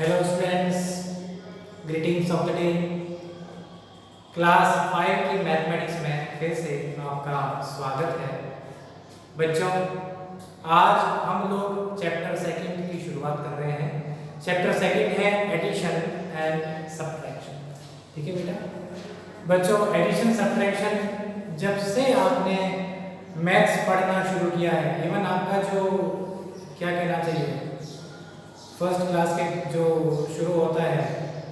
Hello students, greetings of the day. Class 5 की mathematics में फिर से आपका स्वागत है। बच्चों, आज हम लोग चैप्टर सेकंड की शुरुआत कर रहे हैं। चैप्टर सेकंड है एडिशन एंड सब्ट्रैक्शन। ठीक है बेटा? बच्चों, एडिशन सब्ट्रैक्शन जब से आपने मैथ्स पढ़ना शुरू किया है, इवन आपका जो क्या कहना चाहिए फर्स्ट क्लास के जो शुरू होता है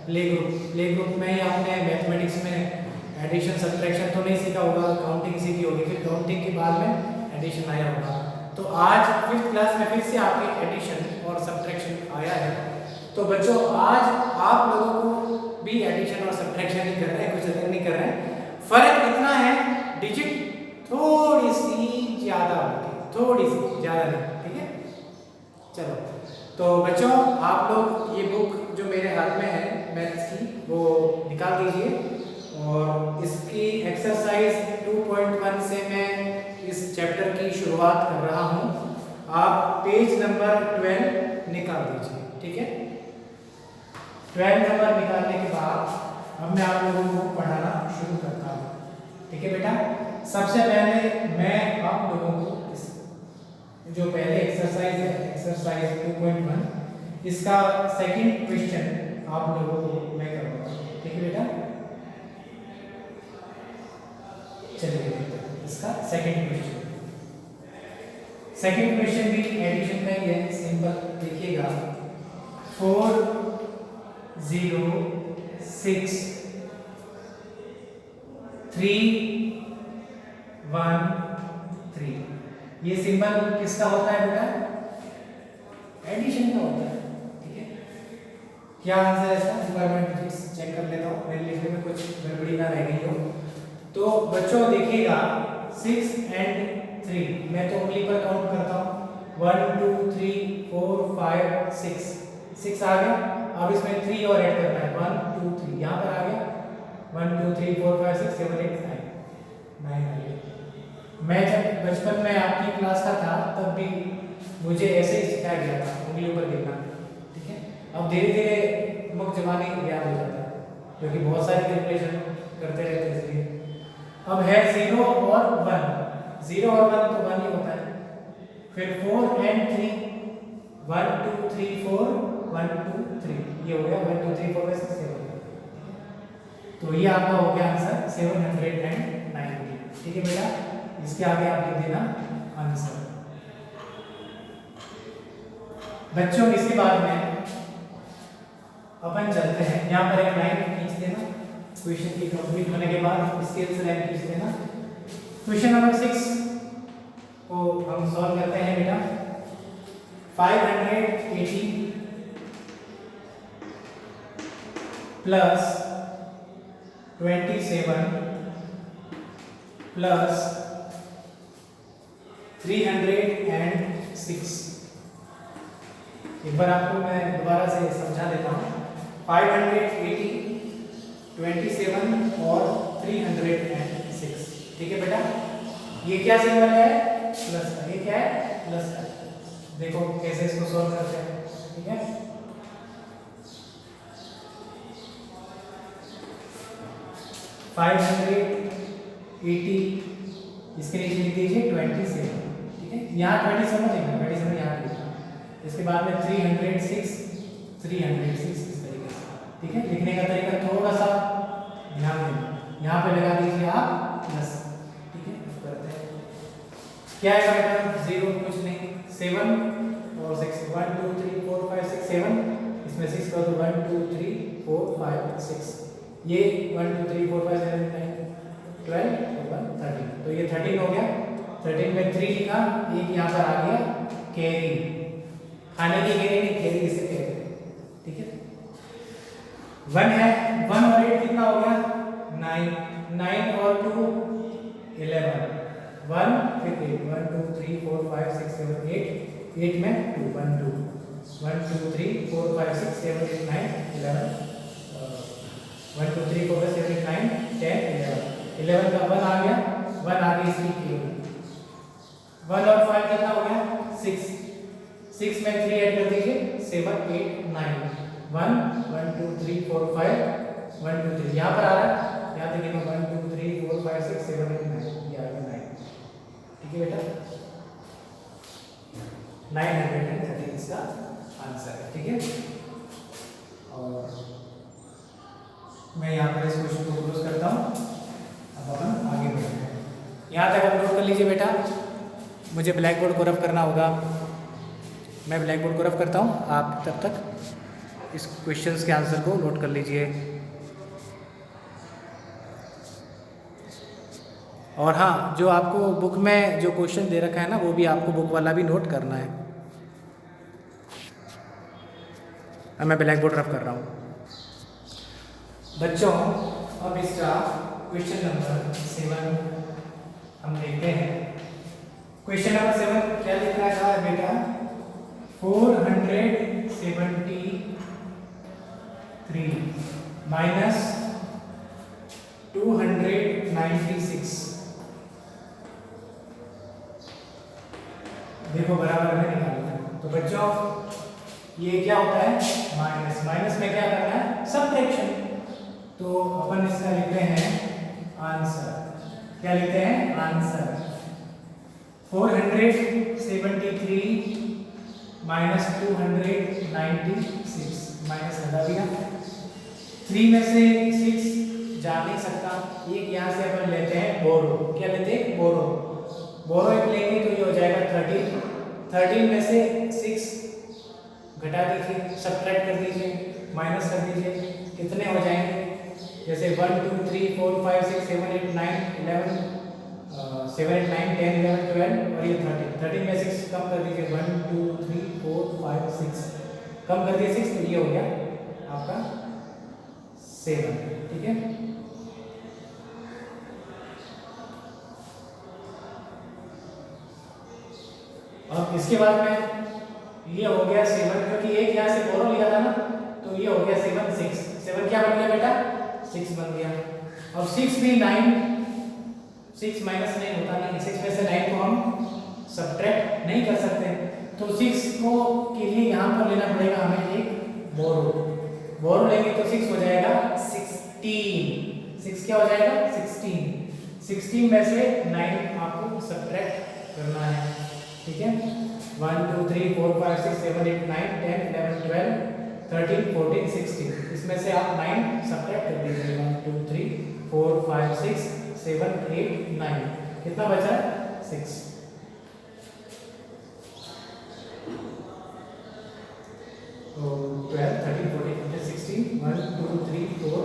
प्ले ग्रुप में ही आपने मैथमेटिक्स में एडिशन सब्ट्रैक्शन तो नहीं सीखा होगा, काउंटिंग सीखी होगी, फिर काउंटिंग के बाद में एडिशन आया होगा। तो आज फिफ्थ क्लास में फिर से आपके एडिशन और सब्ट्रैक्शन आया है। तो बच्चों, आज आप लोगों को भी एडिशन और सब्ट्रैक्शन ही कर रहे हैं, कुछ अलग नहीं कर रहे हैं। फर्क इतना है, डिजिट थोड़ी सी ज्यादा होगी, थोड़ी सी ज्यादा नहीं। ठीक है, चलो। तो बच्चों, आप लोग ये बुक जो मेरे हाथ में है मैथ्स की, वो निकाल दीजिए और इसकी एक्सरसाइज 2.1 से मैं इस चैप्टर की शुरुआत कर रहा हूँ। आप पेज नंबर 12 निकाल दीजिए। ठीक है, 12 नंबर निकालने के बाद अब मैं आप लोगों को पढ़ाना शुरू करता हूँ। ठीक है बेटा? सबसे पहले मैं आप लोगों को जो पहले एक्सरसाइज है, एक्सरसाइज 2.1, इसका सेकंड क्वेश्चन आप लोगों को मैं करवाऊंगा। ठीक है बेटा? चलिए, इसका सेकंड क्वेश्चन भी एडिशन का ही है, सिंपल। देखिएगा, 4 0 6 3 1 3। ये सिंबल किसका होता है बेटा? एडिशन का होता है। ठीक है, क्या आंसर है इसका? एक बार मैं चेक कर लेता हूँ, मेरे लिखने में कुछ गड़बड़ी ना रह गई हो। तो बच्चों देखिएगा, 6 and 3, मैं तो उंगली पर काउंट करता हूँ। 1 2 3 4 5 6 आ गया। अब इसमें 3 और ऐड करना है, 1 2 3, यहाँ पर आ गया 1 2 3 4 5 6 7 8 9 आ गया। मैं जब बचपन में आपकी क्लास का था तब भी मुझे ऐसे ही सिखाया गया था, उंगलियों पर गिनना। ठीक है, अब धीरे धीरे मुख जबानी याद हो जाता है, क्योंकि बहुत सारी कैलकुलेशन करते रहते हैं। इसलिए अब है 0 और 1, 0 और 1 तो 1 ही होता है। फिर 4 and 3, 1 2 3 4 1 2 3, ये हो गया 1 2 3 4 5 6 7। तो ये आपका हो गया आंसर 790। ठीक है बेटा? इसके आगे आप लिख देना आंसर। बच्चों, इसके बाद में अपन चलते हैं, यहाँ पर एक लाइन खींच देना। क्वेश्चन की कंप्लीट होने के बाद स्केल से लाइन खींच देना। क्वेश्चन नंबर 6 को हम सॉल्व करते हैं बेटा। 580 प्लस 27 प्लस 306। एक बार आपको मैं दोबारा से समझा देता हूँ। 580, 27 और 306। ठीक है बेटा? ये क्या सिंबल है? प्लस का। ये क्या है? प्लस का। देखो कैसे इसको सॉल्व करते हैं। ठीक है, इसके नीचे लिख दीजिए 27। ठीक है, यहाँ 27 लिखना, 27 यहाँ लिखना। इसके बाद में 306 इस तरीके से। ठीक है, लिखने का तरीका थोड़ा सा ध्यान देना। यहाँ पे लगा दीजिए आप प्लस। ठीक है, करते हैं। क्या है बेटा? 0 कुछ नहीं, 7 और 6, 1 2 3 4 5 6 7। इसमें 6 का तो 1 2 3 4 5 6। ये 1 2 3 4 5 7 9 12 और 13, तो ये 13 हो गया। 13 में 3 लिखा, एक यहाँ पर आ गया कैरी। खाने की कैरी नहीं, कैरी इसे कहते हैं। ठीक है, 1 है, 1 और 8 कितना हो गया? 9, 9 और 2 11, 1 फिर 8, 1 2 3 4 5 6 7 8, 8 में 2 1 2 1 2 3 4 5 6 7 8 9 11, 1 2 3 4 5 7 8 9 10 11 का 1 आ गया, 1 आ गई इसकी क्यू। 1 और 5 कितना हो गया? 6 में 3 ऐड कर दीजिए, 7 8 9। 1 1 2 3 4 5 1 2 3 यहाँ पर आ रहा है, यहाँ देखिए 1 2 3 4 5 6 7 8 9, ये आ गया 9। ठीक है बेटा, 930 इसका आंसर है। ठीक है, और मैं यहाँ पर इस क्वेश्चन को क्लोज करता हूँ। अब अपन आगे बढ़ते हैं। यहाँ तक आप नोट कर लीजिए बेटा, मुझे ब्लैक बोर्ड को रफ करना होगा। मैं ब्लैक बोर्ड को रफ करता हूँ, आप तब तक इस क्वेश्चंस के आंसर को नोट कर लीजिए। और हाँ, जो आपको बुक में जो क्वेश्चन दे रखा है ना, वो भी आपको बुक वाला भी नोट करना है। अब मैं ब्लैक बोर्ड रफ कर रहा हूँ बच्चों। अब इसका क्वेश्चन नंबर 7 हम देखते हैं। क्वेश्चन नंबर 7 क्या लिख रहा है बेटा? 473 माइनस 296, देखो बराबर में निकालना है। तो बच्चों ये क्या होता है? माइनस। माइनस में क्या करना है? सबट्रैक्शन। तो अपन इसका लिखते हैं आंसर। क्या लिखते हैं? आंसर। 473 माइनस 296, माइनस हटा दिया। 3 में से 6 जा नहीं सकता, एक यहाँ से अपन लेते हैं बोरो। क्या लेते हैं? बोरो। बोरो एक लेंगे तो ये हो जाएगा 13। 13 में से 6 घटा दीजिए, सब्ट्रैक्ट कर दीजिए, माइनस कर दीजिए। कितने हो जाएंगे? जैसे 1 2 3 4 5 6 7 8 9 11 7 8 9 10 11 12 और ये 13 में 6 कम कर दीजिए। 1 2 3 4 5 6 कम कर दिए 6, तो ये हो गया आपका 7। ठीक है, अब इसके बाद में ये हो गया 7, क्योंकि एक यहाँ से बोरो लिया था ना, तो ये हो गया 7 6। 7 क्या बन गया बेटा? 6 बन गया। अब 6 भी 9, 6 माइनस 9 होता नहीं, 6 में से 9 को हम सब्ट्रैक्ट नहीं कर सकते। तो 6 को के लिए यहाँ पर लेना पड़ेगा हमें एक बोरो। बोरो लेंगे तो 6 हो जाएगा 16। 6 क्या हो जाएगा? 16। 16 में से 9 आपको सब्ट्रैक्ट करना है। ठीक है, 1 2 3 4 5 6 7 8 9 10 11 12 13 14 16, इसमें से आप 9 सब्ट्रैक्ट कर दीजिए। 1 2 3 4 5 6 7 8 9, कितना बचा? 6। तो 12 13 14 15 16 1 2 3 4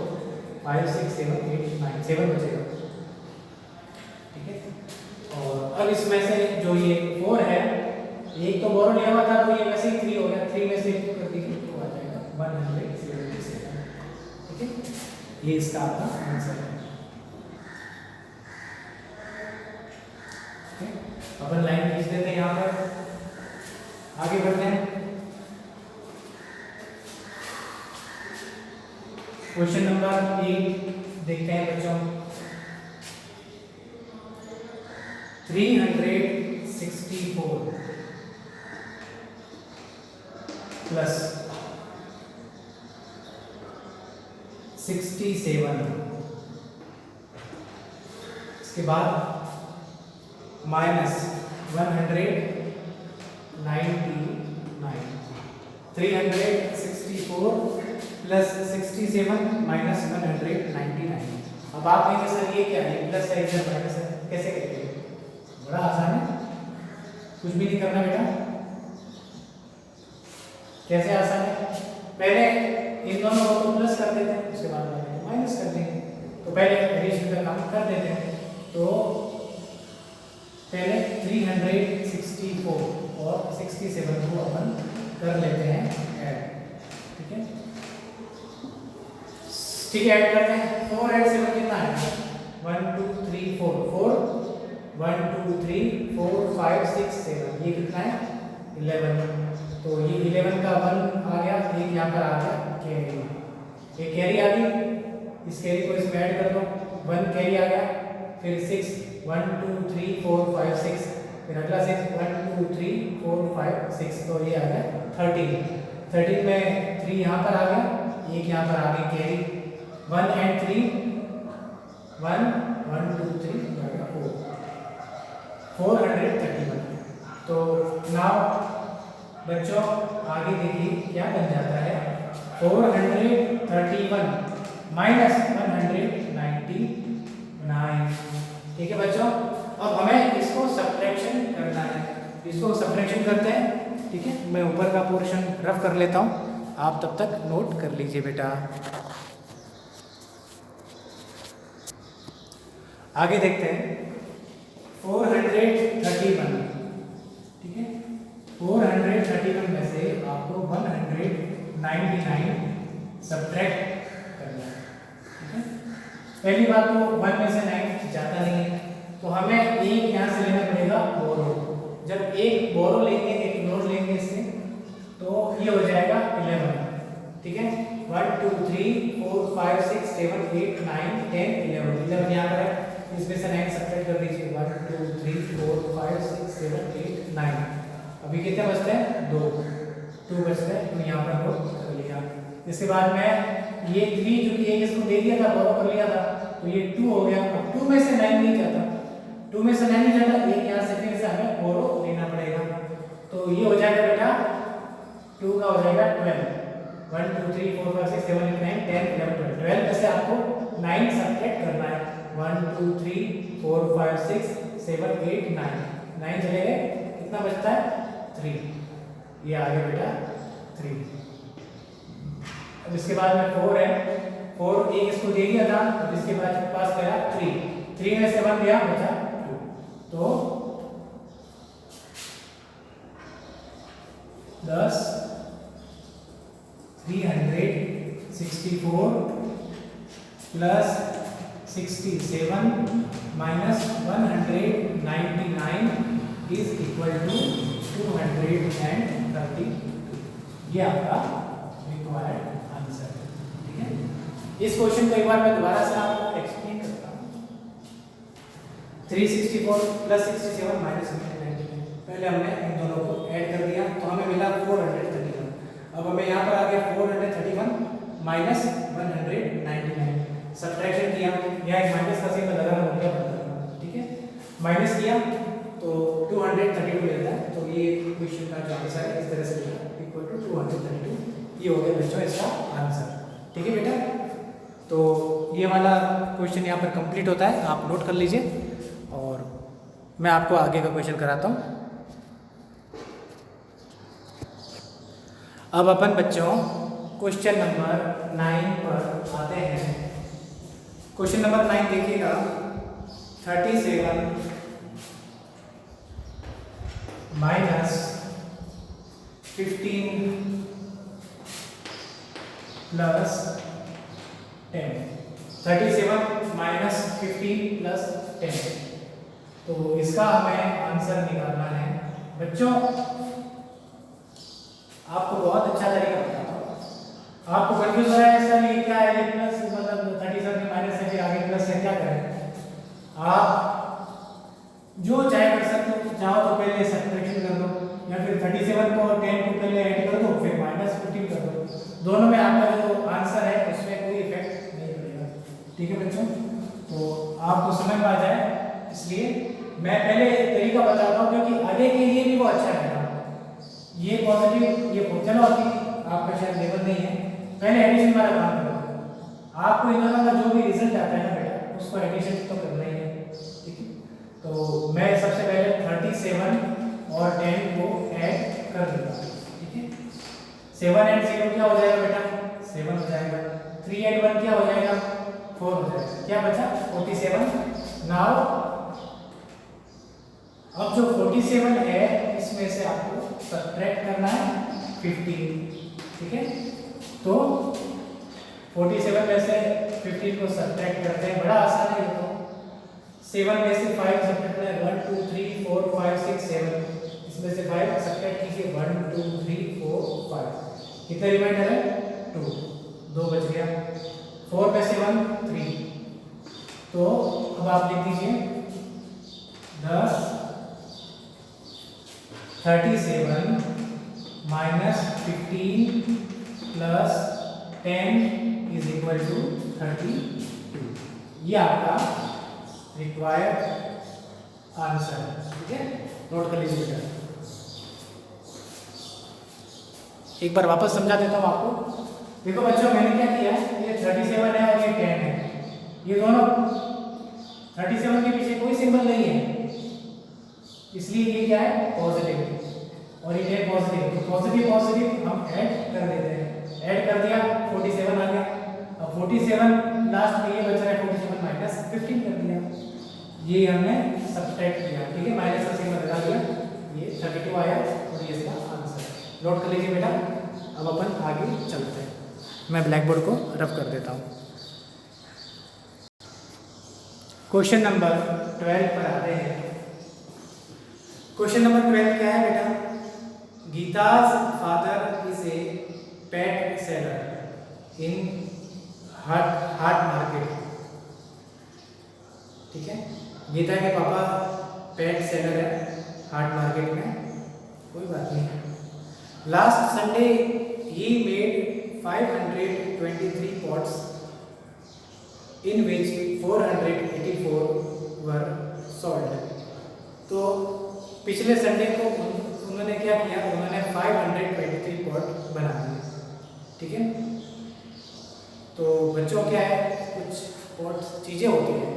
5 6 7 8 9, 7 बचेगा। ठीक है, और अब इसमें से जो ये 4 है, एक तो बोरो लिया हुआ था, तो ये वैसे ही 3 हो गया। 3 में से 2 कर दीजिए तो आ जाएगा 177। ठीक है, ये इसका आपका आंसर है। ठीक है, अपन लाइन खींच देते हैं यहाँ पर, आगे बढ़ते हैं। क्वेश्चन नंबर 8 देखते हैं बच्चों। 364 प्लस 67, इसके बाद माइनस 199। 364 plus 67 minus 199। अब आप कहेंगे सर ये क्या है? प्लस का इधर माइनस है, कैसे करेंगे? बड़ा आसान है, कुछ भी नहीं करना बेटा। कैसे आसान है? पहले इन दोनों को प्लस कर देते हैं, उसके बाद माइनस कर देंगे। तो पहले एडिशन का काम कर देते हैं। तो पहले 364 और 67 को अपन कर लेते हैं ऐड। ठीक है, ठीक है, ऐड करते हैं। 4 ऐड 7 कितना है? 1 2 3 4 4 1 2 3 4 5 6 7, ये कितना है? 11। तो ये 11 का 1 आ गया, एक यहाँ पर आ गया कैरी। एक कैरी आ गई, इस कैरी को इसमें ऐड कर दो। 1 कैरी आ गया, फिर 6 1 2 3 4 5 6, फिर अगला 6 1 2 3 4 5 6, तो ये आ गया 13। 13 में 3 यहाँ पर आ गया, एक यहाँ पर आ गई कैरी, 1 and 3 1 1 2 3 431। तो नाउ बच्चों आगे देखिए क्या बन जाता है, 431 माइनस 199। ठीक है बच्चों, अब हमें इसको सब्ट्रैक्शन करना है, इसको सब्ट्रैक्शन करते हैं। ठीक है, मैं ऊपर का पोर्शन रफ कर लेता हूँ, आप तब तक नोट कर लीजिए बेटा। आगे देखते हैं 431। ठीक है, 431 में से आपको 199 सब्ट्रैक्ट करना है। ठीक है, पहली बात तो 1 में से 9 जाता नहीं है, तो हमें एक यहाँ से लेना पड़ेगा बोरो। जब एक बोरो लेंगे, एक नोट लेंगे इससे, तो ये हो जाएगा 11। ठीक है, 1 2 3 4 5 6 7 8 9 10 11 यहाँ पर है, इसमें से 9 सब्ट्रैक्ट कर दीजिए। 1 2 3 4 5 6 7 8 9। अभी कितने बचते हैं, 2 बचते हैं, तो यहाँ पर नोट कर लिया। इसके बाद मैं ये 3 जो कि एक इसको दे दिया था, बोरो कर लिया था, तो ये 2 हो गया। अब 2 में से 9 नहीं जाता, 2 में से 9 नहीं जाता, एक यहाँ से फिर से हमें बोरो लेना पड़ेगा। तो ये हो जाएगा बेटा 2 का हो जाएगा 12। 1 2 3 4 5 6 7 8 9 10 11 12 में से आपको 9 सब्ट्रैक्ट करना है। 1 2 3 4 5 6 7 8 9 चले गए, कितना बचता है 3। ये आ गया बेटा 3। अब इसके बाद में 4 है, 4 एक इसको दे दिया था, अब इसके बाद पास गया 3 में से 1 गया, बचा 2। तो 10 364 plus 67 minus 199 is equal to 232। ये आपका रिक्वायर्ड आंसर है। ठीक है, इस क्वेश्चन को एक बार मैं दोबारा से आपको एक्सप्लेन करता हूँ। 364 प्लस 67 माइनस 199, पहले हमने इन दोनों को ऐड कर दिया तो हमें मिला 431। अब हमें यहाँ पर आ गया 431 माइनस 199, सब्ट्रैक्शन किया, यहाँ एक माइनस का सिंबल लगा हो गया बंद। ठीक है, माइनस किया तो 232 मिलता है, तो ये क्वेश्चन का जो आंसर है इस तरह से लिखा इक्वल टू 232। ये हो गया बच्चों इसका आंसर। ठीक है बेटा, तो ये वाला क्वेश्चन यहाँ पर कंप्लीट होता है, आप नोट कर लीजिए और मैं आपको आगे का क्वेश्चन कराता हूँ। अब अपन बच्चों क्वेश्चन नंबर 9 पर आते हैं। क्वेश्चन नंबर 9 देखिएगा, 37 माइनस 15 प्लस 10। 37 माइनस 15 प्लस 10, तो इसका हमें आंसर निकालना है। बच्चों आपको बहुत अच्छा तरीका बताता हूँ, आपको कंफ्यूज हो रहा है सर ये क्या है, ये प्लस मतलब 37 में माइनस है फिर आगे प्लस है, क्या करें? आप जो चाहे कर सकते हो, चाहो तो पहले सब्ट्रैक्शन कर दो या फिर 37 को और 10 को पहले ऐड कर दो फिर माइनस 15 कर दो, दोनों में आपका जो आंसर है उसमें कोई इफेक्ट नहीं पड़ेगा। ठीक है बच्चों, तो आपको समझ में आ जाए इसलिए मैं पहले तरीका बताता हूँ, क्योंकि आगे के लिए भी वो अच्छा रहेगा। ये पॉजिटिव ये चलो अभी आपका शायद लेवल नहीं है, पहले एडिशन वाला काम करो। आपको इन दोनों का जो भी रिजल्ट आता है ना बेटा, उसको एडिशन तो करना ही है। ठीक है, तो मैं सबसे पहले 37 और 10 को ऐड कर दूंगा। ठीक है, 7 and 0 क्या हो जाएगा बेटा, 7 हो जाएगा। 3 and 1 क्या हो जाएगा, 4 हो जाएगा। क्या बचा 47। नाउ अब जो 47 है इसमें से आपको सब्ट्रैक्ट करना है 15। ठीक है, तो 47 में से 15 को सब्ट्रैक्ट करते हैं, बड़ा आसान है ये तो। 7 में से 5 सब्ट्रैक्ट करना है, 1 2 3 4 5 6 7, इसमें से 5 सब्ट्रैक्ट कीजिए, 1 2 3 4 5, कितना रिमाइंडर है 2 बच गया। 4 में से 1 3, तो अब आप लिख दीजिए 10 37 minus 15 15 plus 10 is equal to 32। ये आपका रिक्वायर्ड आंसर है, ठीक है, नोट कर लीजिए बेटा। एक बार वापस समझा देता हूँ आपको। देखो बच्चों, मैंने क्या किया, ये 37 है और ये 10 है, ये दोनों 37 के पीछे कोई सिंबल नहीं है, इसलिए ये क्या है, पॉजिटिव, और ये पॉजिटिव, तो पॉजिटिव पॉजिटिव हम ऐड कर देते हैं। ऐड कर दिया, 47 आ गया। अब 47 लास्ट में ये बच रहा है, 47 माइनस 15 कर दिया, ये हमने सब्ट्रैक्ट किया, ठीक है, माइनस का सिंबल लगा दिया, ये 32 आया और ये इसका आंसर। नोट कर लीजिए बेटा। अब अपन आगे चलते हैं, मैं ब्लैक बोर्ड को रफ कर देता हूँ। क्वेश्चन नंबर 12 पर आते हैं। क्वेश्चन नंबर 12 क्या है बेटा, Geeta's father is a pet seller in हाट मार्केट, ठीक है, गीता के पापा पेट सेलर है हाट मार्केट में, कोई बात नहीं। Last Sunday he made 523 pots in which 484 were sold। तो पिछले संडे को उन्होंने क्या किया, उन्होंने 523 पॉट बना दिए, ठीक है। तो बच्चों क्या है, कुछ पॉट्स चीज़ें होती हैं,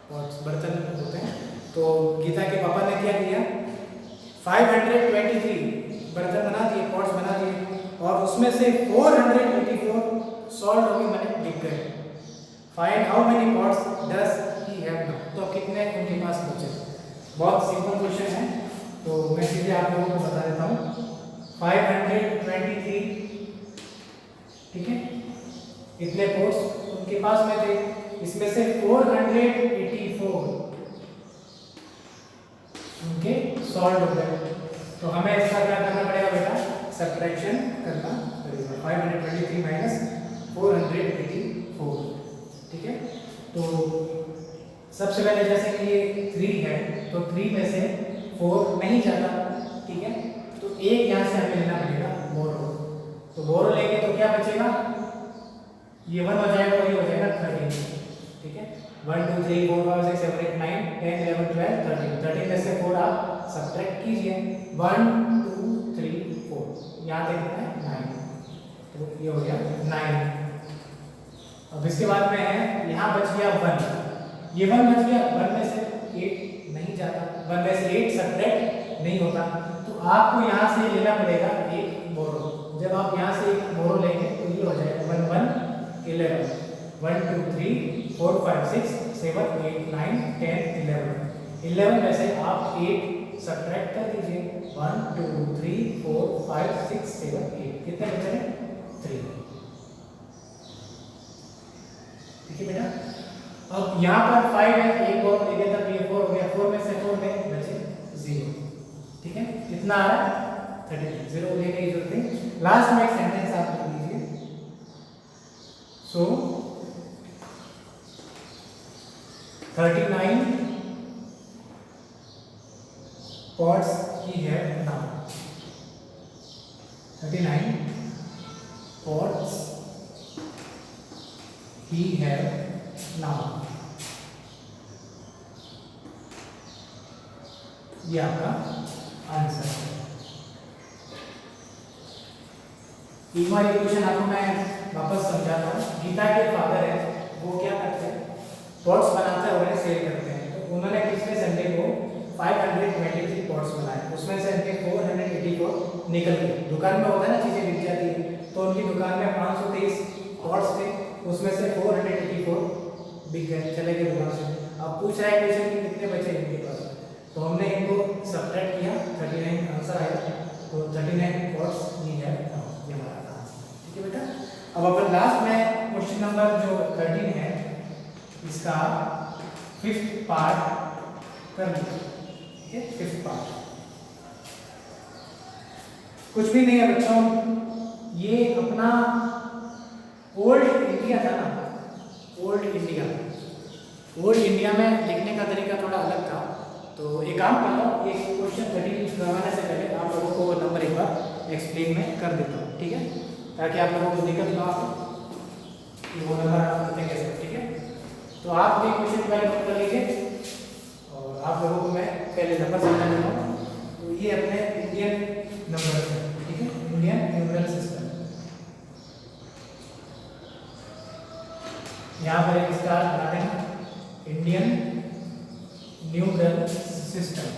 पॉट्स बर्तन होते हैं, तो गीता के पापा ने क्या किया, 523 बर्तन बना दिए, पॉट्स बना दिए, और उसमें से 484 सॉल्ड हो गए, मैंने बिक गए। Find how many pots does he have now, तो कितने उनके पास बचे। बहुत सिंपल क्वेश्चन है, तो मैं सीधे आप लोगों को बता देता हूँ। 523, ठीक है, इतने पोर्ट्स उनके पास में थे, इसमें से 484 उनके सॉल्व हो गए, तो हमें इसका क्या करना पड़ेगा बेटा, सब्ट्रैक्शन करना पड़ेगा। 523 माइनस 484, ठीक है। तो सबसे पहले जैसे कि ये 3 है, तो 3 में से 4 नहीं जाता, ठीक है, तो एक यहाँ से हमें लेना पड़ेगा बोरो, तो बोरो लेंगे तो क्या बचेगा, ये 1 हो जाएगा और ये हो जाएगा 13, ठीक है। 1 2 3 4 5 6 7 8 9 10 11 12 13, 13 में से 4 आप सब्ट्रैक्ट कीजिए, 1 2 3 4, यहाँ तक कितना है 9, तो ये हो गया 9। अब इसके बाद में है, यहाँ बच गया 1, ये 1 बच गया, 1 में से 8 नहीं जाता, 1 में से 8 सब्ट्रैक्ट नहीं होता, तो आपको यहाँ से लेना पड़ेगा एक बोरो। जब आप यहाँ से एक बोरो लेंगे तो ये हो जाएगा 1 1 11, 1 2 3 4 5 6 7 8 9 10 11, 11 में से आप 8 सब्ट्रैक्ट कर दीजिए, 1 2 3 4 5 6 7 8, कितने बचे हैं 3, ठीक है बेटा। अब यहाँ पर 5 है, एक बोरो ले गया था, ये 4 हो गया, 4 में से 4 में बचे 0, ठीक है, कितना आ रहा है 33, 0 लेने की जरूरत नहीं। लास्ट में एक सेंटेंस आप लिख लीजिए, सो 39 pots he have now, 39 pots he have now, ये आपका आंसर है। एक बार ये क्वेश्चन आपको मैं वापस समझाता हूँ। गीता के फादर है, वो क्या करते हैं, पॉट्स बनाते हैं और उन्हें सेल करते हैं, तो उन्होंने पिछले संडे को 523 पॉट्स बनाए, उसमें से उनके 484 निकल गए। दुकान में होता है ना, चीज़ें बिक जाती है, तो उनकी दुकान में 523 पॉट्स थे, उसमें से 484 बिक गए, चले गए दुकान से। अब पूछ रहा है क्वेश्चन कि कितने बचे इनके पास, तो हमने इनको सब्ट्रैक्ट किया, 39 आंसर आया, तो 39 पॉट्स ये है, ये हमारा आंसर, ठीक है बेटा। अब अपन लास्ट में क्वेश्चन नंबर जो 13 है, इसका 5th पार्ट कर लीजिए, ठीक है, 5th पार्ट कुछ भी नहीं है बच्चों, ये अपना ओल्ड इंडिया था ना, ओल्ड इंडिया में लिखने का तरीका थोड़ा अलग था। तो एक काम कर लो, ये क्वेश्चन 13 करवाने से पहले आप लोगों को वो नंबर एक बार एक्सप्लेन स्क्रीन में कर देता हूँ, ठीक है, ताकि आप लोगों को दिक्कत ना हो कि वो नंबर आप करते कैसे, ठीक है। तो आप भी क्वेश्चन पहले नोट कर लीजिए और आप लोगों को मैं पहले नंबर समझा देता हूँ। तो ये अपने इंडियन नंबर है, ठीक है, इंडियन न्यूमरल सिस्टम। यहाँ पर एक स्टार बना देना, इंडियन न्यूमरल सिस्टम।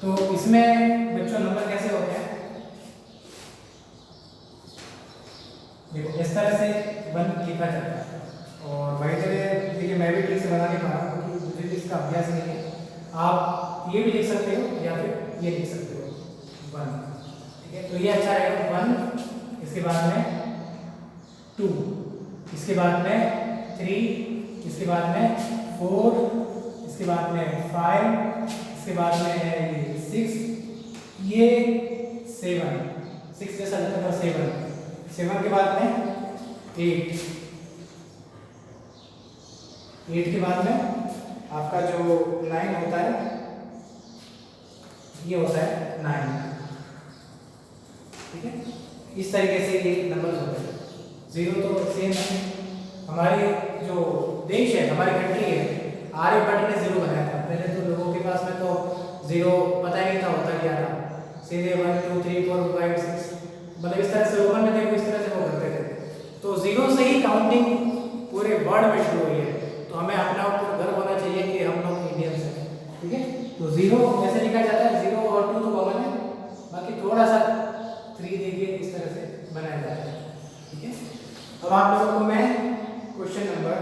तो इसमें बच्चों नंबर कैसे होते हैं, देखो इस तरह से 1 लिखा जाता है और वही तरह देखिए मैं भी ठीक से बना नहीं पा रहा हूँ क्योंकि मुझे भी इसका अभ्यास नहीं है। आप ये भी लिख सकते हो या फिर ये लिख सकते हो 1, ठीक है। तो ये अच्छा रहेगा 1, इसके बाद में 2, इसके बाद में 3, इसके बाद में 4, इसके बाद में 5, इसके बाद में है ये 6, ये 7, 6 जैसा लगता था 7 के बाद में 8 के बाद में आपका जो 9 होता है, ये होता है 9, ठीक है। इस तरीके से ये नंबर होते हैं। 0 तो सेम है, हमारे जो देश है, हमारी कंट्री है, आर्यभट्ट ने 0 बनाया था। पहले तो लोगों के पास में तो 0 पता ही नहीं था होता क्या था, सीधे 1 2 3 4 5 6 मतलब इस तरह से रोमन में देखो इस तरह से वो करते थे। तो 0 से ही काउंटिंग पूरे वर्ल्ड में शुरू हुई है। तो हमें अपना ऊपर गर्व होना चाहिए कि हम लोग इंडियंस हैं, ठीक है। तो 0 कैसे लिखा जाता है, 0 और 2 तो कॉमन है, बाकी थोड़ा सा 3 देखिए इस तरह से बनाया जाता है, ठीक है। अब आप लोगों को मैं क्वेश्चन नंबर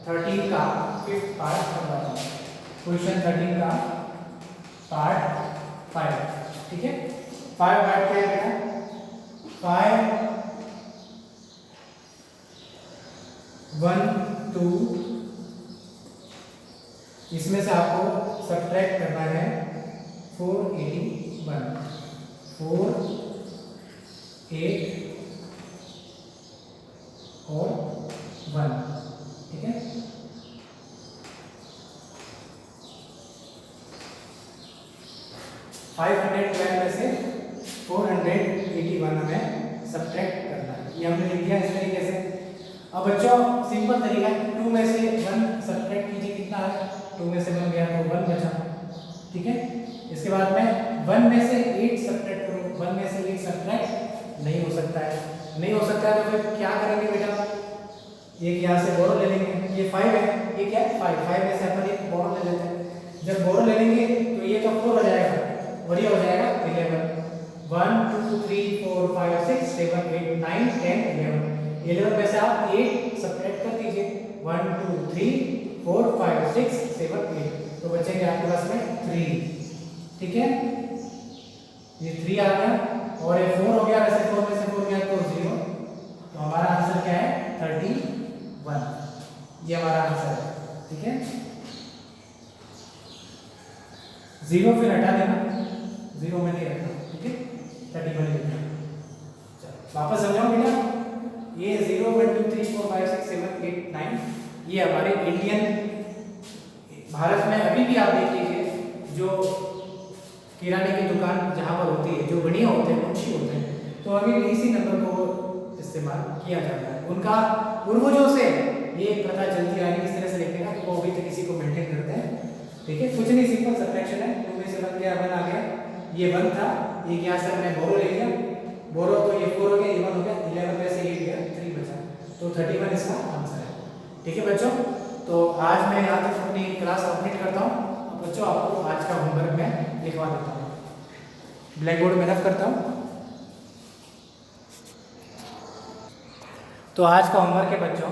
13 का 5th पार्ट करवाता हूँ। क्वेश्चन 13 का पार्ट 5, ठीक है। 5 पार्ट क्या है, 5 1 2, इसमें से आपको सब्ट्रैक्ट करना है 481, 4 8 और 1, ठीक है। में से 481 हमें सब्ट्रैक्ट करना है, ये हमने लिख दिया इस तरीके से। अब बच्चों सिंपल तरीका है, 2 में से 1 सब्ट्रैक्ट कीजिए, कितना है, 2 में से 1 गया तो 1 बचा, ठीक है। इसके बाद में 1 में से 8 सब्ट्रैक्ट करो, 1 में से 8 सब्ट्रैक्ट नहीं हो सकता है, नहीं हो सकता है तो फिर क्या करेंगे बेटा, एक यहाँ से बोरो ले लेंगे, ये 5 है, ये क्या है 5 में से अपन एक बोरो ले लेते हैं। जब बोरो ले लेंगे तो ये तो 4 हो जाएगा और ये हो जाएगा 11, 1 2 3 4 5 6 7 8 9 10 11 में से आप 8 सब्ट्रैक्ट कर दीजिए, 1 2 3 4 5 6 7 8, तो बचेंगे आपके पास में 3, ठीक है। ये 3 आ गया और ये 4 हो गया, वैसे 4 में से 4 गया तो 0, तो हमारा आंसर क्या है 31, ये हमारा आंसर है, ठीक है। 0 फिर हटा देना, 0 में नहीं रखना, ठीक है, 31 लिखना। चलो वापस समझाओ बेटा, ये 0 1 2 3 4 5 6 7 8 9 ये हमारे इंडियन, भारत में अभी भी आप देख लीजिए जो किराने की दुकान जहाँ पर होती है, जो बढ़िया होते हैं, मुंशी होते हैं, तो अभी भी इसी नंबर को इस्तेमाल किया जाता है। उनका पूर्वजों से ये एक प्रथा चलती आ रही है इस तरह से लिखने का, तो वो अभी तक इसी को मेंटेन करते हैं, ठीक है। कुछ नहीं, सिंपल सब्ट्रैक्शन है, 2 में से 1 गया 1 आ गया, ये 1 था, ये यहाँ से हमने बोरो ले लिया, बोरो तो ये 4 हो गया, ये 1 हो गया, 11 में से 8 गया 3 बचा, तो 31 इसका आंसर है, ठीक है बच्चों। तो आज मैं यहाँ तक अपनी क्लास सबमिट करता हूँ। अब बच्चों आपको आज का होमवर्क मैं लिखवा देता हूँ, ब्लैक बोर्ड में रफ करता हूँ। तो आज का होमवर्क है बच्चों,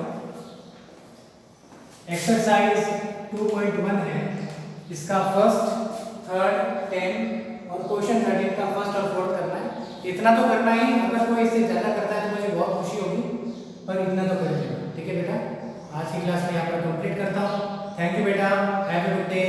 एक्सरसाइज 2.1 है, इसका फर्स्ट, थर्ड, 10 और क्वेश्चन 13 का फर्स्ट और फोर्थ करना है। इतना तो करना ही, अगर कोई इससे ज़्यादा करता है तो मुझे बहुत खुशी होगी, पर इतना तो कर लेना, ठीक है बेटा। आज की क्लास में यहाँ पर कंप्लीट करता हूँ। थैंक यू बेटा, हैव अ गुड डे।